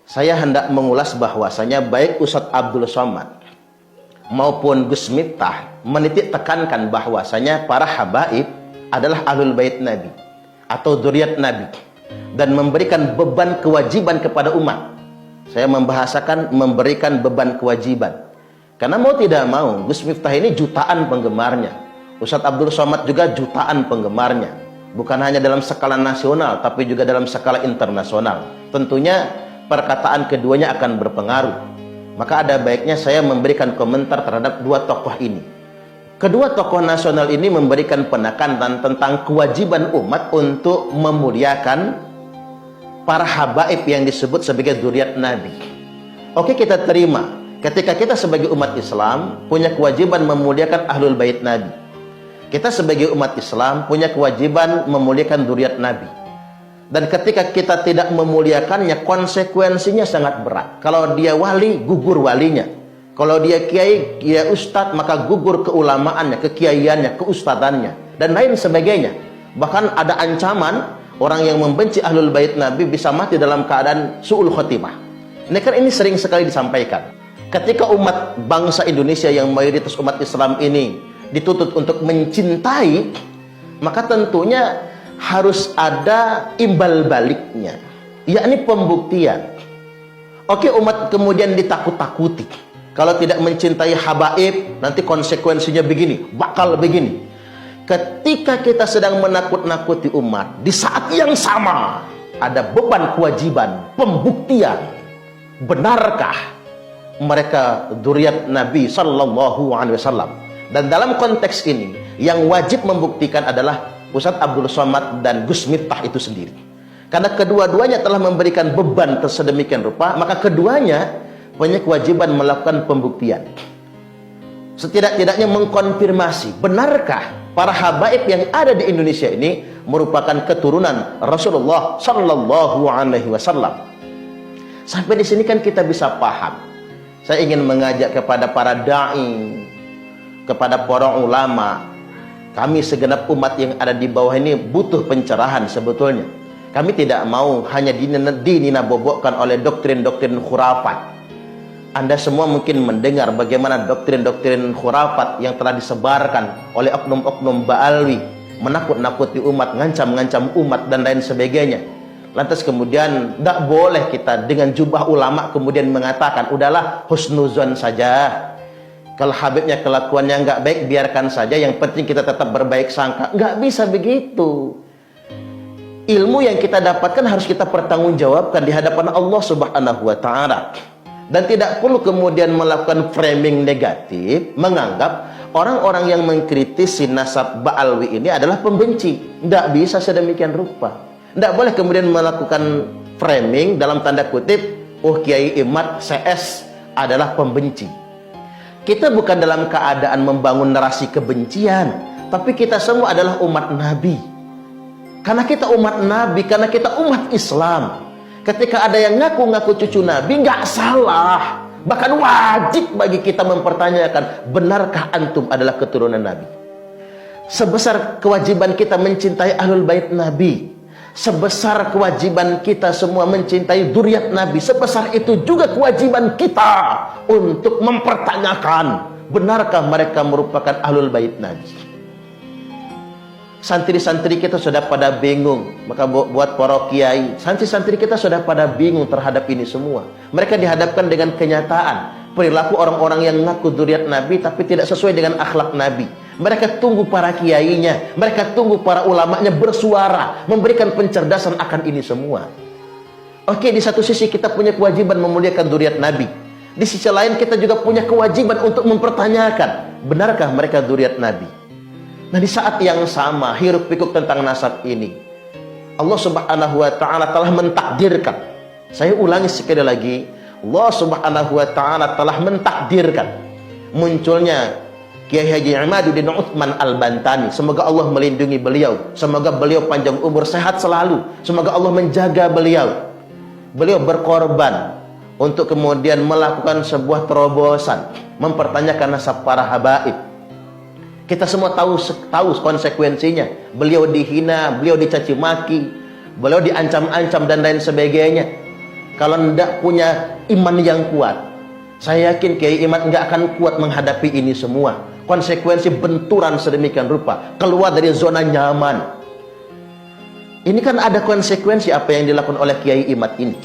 Saya hendak mengulas bahwasanya baik Ustadz Abdul Somad maupun Gus Miftah menitik tekankan bahwasanya para habaib adalah ahlul bait Nabi atau dzurriyyat Nabi dan memberikan beban kewajiban kepada umat. Saya membahasakan memberikan beban kewajiban. Karena mau tidak mau, Gus Miftah ini jutaan penggemarnya. Ustadz Abdul Somad juga jutaan penggemarnya. Bukan hanya dalam skala nasional, tapi juga dalam skala internasional. Tentunya perkataan keduanya akan berpengaruh. Maka ada baiknya saya memberikan komentar terhadap dua tokoh ini. Kedua tokoh nasional ini memberikan penekanan tentang kewajiban umat untuk memuliakan para habaib yang disebut sebagai dzurriyyat Nabi. Oke, kita terima. Ketika kita sebagai umat Islam punya kewajiban memuliakan ahlul bait Nabi. Kita sebagai umat Islam punya kewajiban memuliakan dzurriyyat Nabi. Dan ketika kita tidak memuliakannya, konsekuensinya sangat berat. Kalau dia wali, gugur walinya. Kalau dia kiai, dia ustadz, maka gugur keulamaannya, kekiaiannya, keustadannya, dan lain sebagainya. Bahkan ada ancaman orang yang membenci ahlul bait Nabi bisa mati dalam keadaan su'ul khotimah. Ini kan ini sering sekali disampaikan. Ketika umat bangsa Indonesia yang mayoritas umat Islam ini dituntut untuk mencintai, maka tentunya harus ada imbal baliknya, yakni pembuktian. Oke, umat kemudian ditakut-takuti. Kalau tidak mencintai habaib, nanti konsekuensinya begini, bakal begini. Ketika kita sedang menakut-nakuti umat, di saat yang sama ada beban kewajiban, pembuktian. Benarkah mereka dzurriyyat Nabi sallallahu alaihi wasallam? Dan dalam konteks ini, yang wajib membuktikan adalah Ustadz Abdul Somad dan Gus Miftah itu sendiri. Karena kedua-duanya telah memberikan beban sedemikian rupa, maka keduanya punya kewajiban melakukan pembuktian. Setidak-tidaknya mengkonfirmasi, benarkah para habaib yang ada di Indonesia ini merupakan keturunan Rasulullah sallallahu alaihi wasallam. Sampai di sini kan kita bisa paham. Saya ingin mengajak kepada para dai, kepada para ulama. Kami segenap umat yang ada di bawah ini butuh pencerahan sebetulnya. Kami tidak mau hanya dinabobokkan oleh doktrin-doktrin khurafat. Anda semua mungkin mendengar bagaimana doktrin-doktrin khurafat yang telah disebarkan oleh oknum-oknum Ba'alwi, menakut-nakuti umat, ngancam-ngancam umat, dan lain sebagainya. Lantas kemudian tidak boleh kita dengan jubah ulama kemudian mengatakan, udahlah husnuzon saja. Kalau habibnya kelakuannya nggak baik, biarkan saja, yang penting kita tetap berbaik sangka. Nggak bisa begitu. Ilmu yang kita dapatkan harus kita pertanggungjawabkan di hadapan Allah Subhanahu wa Ta'ala. Dan tidak perlu kemudian melakukan framing negatif, menganggap orang-orang yang mengkritisi nasab Ba'alwi ini adalah pembenci. Nggak bisa sedemikian rupa. Nggak boleh kemudian melakukan framing dalam tanda kutip, oh Kiai Imad CS adalah pembenci. Kita bukan dalam keadaan membangun narasi kebencian, tapi kita semua adalah umat Nabi. Karena kita umat Nabi, karena kita umat Islam. Ketika ada yang ngaku-ngaku cucu Nabi, nggak salah. Bahkan wajib bagi kita mempertanyakan, benarkah antum adalah keturunan Nabi? Sebesar kewajiban kita mencintai ahlul bait Nabi, sebesar kewajiban kita semua mencintai dzurriyyat Nabi, sebesar itu juga kewajiban kita untuk mempertanyakan, benarkah mereka merupakan ahlul bait Nabi? Santri-santri kita sudah pada bingung, maka buat para kiai, santri-santri kita sudah pada bingung terhadap ini semua. Mereka dihadapkan dengan kenyataan perilaku orang-orang yang ngaku dzurriyyat Nabi tapi tidak sesuai dengan akhlak Nabi. Mereka tunggu para kiainya, mereka tunggu para ulamanya bersuara, memberikan pencerdasan akan ini semua. Oke, di satu sisi kita punya kewajiban memuliakan dzurriyyat Nabi. Di sisi lain kita juga punya kewajiban untuk mempertanyakan, benarkah mereka dzurriyyat Nabi? Nah, di saat yang sama, hiruk pikuk tentang nasab ini, Allah Subhanahu wa Ta'ala telah mentakdirkan. Saya ulangi sekali lagi, Allah Subhanahu wa Ta'ala telah mentakdirkan munculnya Kiai Haji Imaduddin Utsman Al-Bantani. Semoga Allah melindungi beliau, semoga beliau panjang umur, sehat selalu, semoga Allah menjaga beliau. Beliau berkorban untuk kemudian melakukan sebuah terobosan, mempertanyakan nasab para habaib. Kita semua tahu konsekuensinya. Beliau dihina, beliau dicaci maki, beliau diancam-ancam dan lain sebagainya. kalau tidak punya iman yang kuat, saya yakin Kiai Imad nggak akan kuat menghadapi ini semua. Konsekuensi benturan sedemikian rupa, keluar dari zona nyaman. Ini kan ada konsekuensi apa yang dilakukan oleh Kiai Imad ini.